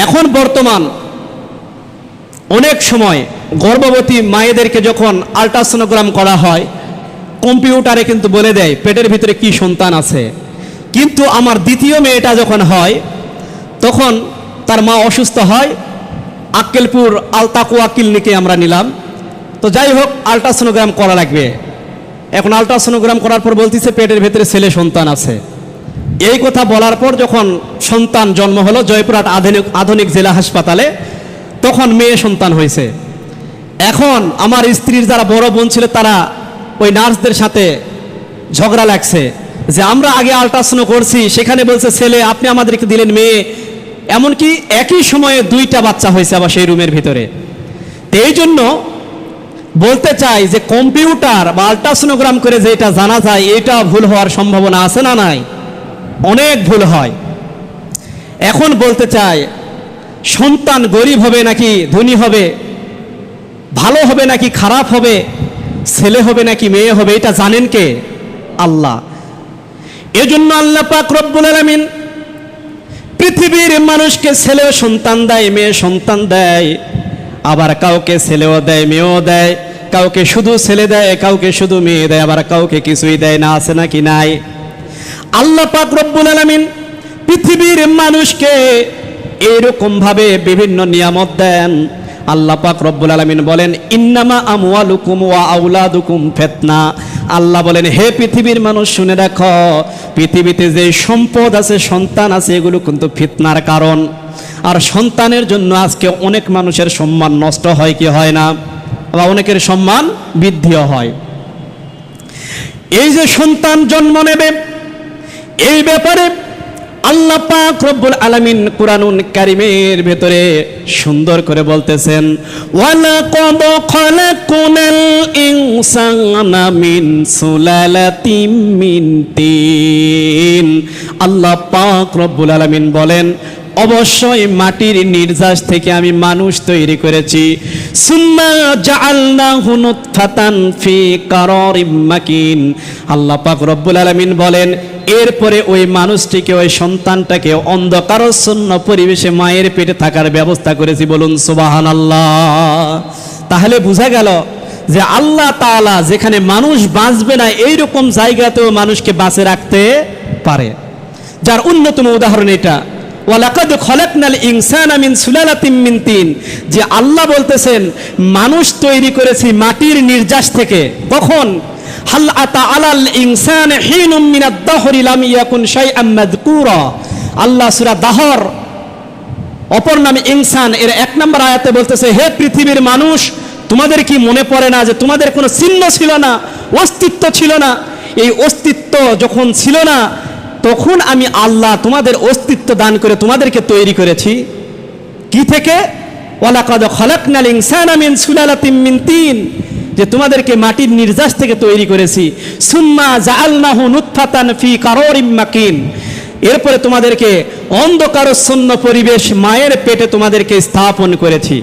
এখন বর্তমান অনেক সময় গর্ভবতী মায়েদেরকে যখন আল্ট্রাসোনোগ্রাম করা হয়, কম্পিউটারে কিন্তু বলে দেয় পেটের ভিতরে কি সন্তান আছে। কিন্তু আমার দ্বিতীয় মেয়েটা যখন হয়, তখন তার মা অসুস্থ হয়, আক্কেলপুর আলতাকুয়া ক্লিনিকে আমরা নিলাম। তো যাই হোক, আল্ট্রাসোনোগ্রাম করা লাগবে। এখন আল্ট্রাসোনোগ্রাম করার পর বলতেছে পেটের ভেতরে ছেলে সন্তান আছে। এই কথা বলার পর যখন সন্তান জন্ম হলো জয়পুরহাট আধুনিক জেলা হাসপাতালে, তখন মেয়ে সন্তান হয়েছে। এখন আমার স্ত্রীর যারা বড় বোন ছিল তারা ওই নার্সদের সাথে ঝগড়া লাগছে যে আমরা আগে আল্ট্রাসাউন্ড করছি, সেখানে বলছে ছেলে, আপনি আমাদেরকে দিলেন মেয়ে। এমনকি একই সময়ে 2টা বাচ্চা হয়েছে আবার সেই রুমের ভিতরে। এই জন্য বলতে চাই যে কম্পিউটার বা আল্ট্রাসোনোগ্রাম করে যেটা জানা যায়, এটা ভুল হওয়ার সম্ভাবনা আছে না নাই? অনেক ভুল হয়। এখন বলতে চাই, সন্তান গরিব হবে নাকি ধনী হবে, ভালো হবে নাকি খারাপ হবে, ছেলে হবে নাকি মেয়ে হবে, এটা জানেন কে? আল্লাহ। এজন্য আল্লাহ পাক রব্বুল আলামিন পৃথিবীর মানুষকে ছেলেও সন্তান দেয়, মেয়ে সন্তান দেয়, আবার কাউকে ছেলেও দেয় মেয়েও দেয়, কাউকে শুধু ছেলে দেয়, কাউকে শুধু মেয়ে দেয়, আবার কাউকে কিছুই দেয় না। আছে নাকি নাই? আল্লাহ পাক রব্বুল আলামিন পৃথিবীর মানুষকে এইরকম ভাবে বিভিন্ন নিয়ামত দেন। আল্লাহ পাক রব্বুল আলামিন বলেন, ইন্নামা আমওয়ালুকুম ওয়া আওলাদুকুম ফিতনা। আল্লাহ বলেন, হে পৃথিবীর মানুষ শুনে রাখো, পৃথিবীতে যে সম্পদ আছে, সন্তান আছে, এগুলো কিন্তু ফিতনার কারণ। আর সন্তানের জন্য আজকে অনেক মানুষের সম্মান নষ্ট হয় কি হয় না, বা অনেকের সম্মান বৃদ্ধিও হয়। এই যে সন্তান জন্ম নেবে, এই ব্যাপারে আল্লাহ পাক রব্বুল আলামিন কুরআনুল কারীমের ভেতরে সুন্দর করে বলতেছেন, ওয়ালাকাদ খালাকুনাল ইনসানা মিন সুলালাতিম মিন তিন। আল্লাহ পাক রব্বুল আলামিন বলেন, অবশ্যই মাটির নির্যাস থেকে আমি মানুষ তৈরি করেছি। সুম্মা জাআলনাহু নুতফাতান ফি কারারিম মাকিন। আল্লাহ পাক রব্বুল আলামিন বলেন, এরপরে ওই মানুষটিকে, ওই সন্তানটাকে অন্ধকারাচ্ছন্ন পরিবেশে মায়ের পেটে থাকার ব্যবস্থা করেছি। বলুন সুবহানাল্লাহ। তাহলে বোঝা গেল যে আল্লাহ তাআলা যেখানে মানুষ বাঁচবে না, এইরকম জায়গাতেও মানুষকে বাঁচে রাখতে পারে। যার অন্যতম উদাহরণ এটা, ওয়ালাকাদ খালাকনাল ইনসানা মিন সুলালাতিম মিন তিন। যে আল্লাহ বলতেছেন মানুষ তৈরি করেছি মাটির নির্যাস থেকে। কখন? হাল আতা আলাল ইনসান হিনুম মিনাদ দাহরি লাম ইয়াকুন শাইআম মাযকুরা। আল্লাহ সূরা দাহর অপর নামে ইনসান এর 1 নম্বর আয়াতে বলতেছে, হে পৃথিবীর মানুষ, তোমাদের কি মনে পড়ে না যে তোমাদের কোনো চিহ্ন ছিল না, অস্তিত্ব ছিল না? এই অস্তিত্ব যখন ছিল না, তখন আমি আল্লাহ তোমাদের অস্তিত্ব দান করে তোমাদেরকে তৈরি করেছি। কি থেকে? ওয়ালাকাদ খালাকনাল ইনসানা মিন সুলালাতিম মিন তিন। যে তোমাদেরকে মাটির নির্যাস থেকে তৈরি করেছি। সুম্মা জাআলনাহু নুতফাতান ফি কারারিম মাকিন। এরপরে তোমাদেরকে অন্ধকারাচ্ছন্ন পরিবেশ মায়ের পেটে তোমাদেরকে স্থাপন করেছি।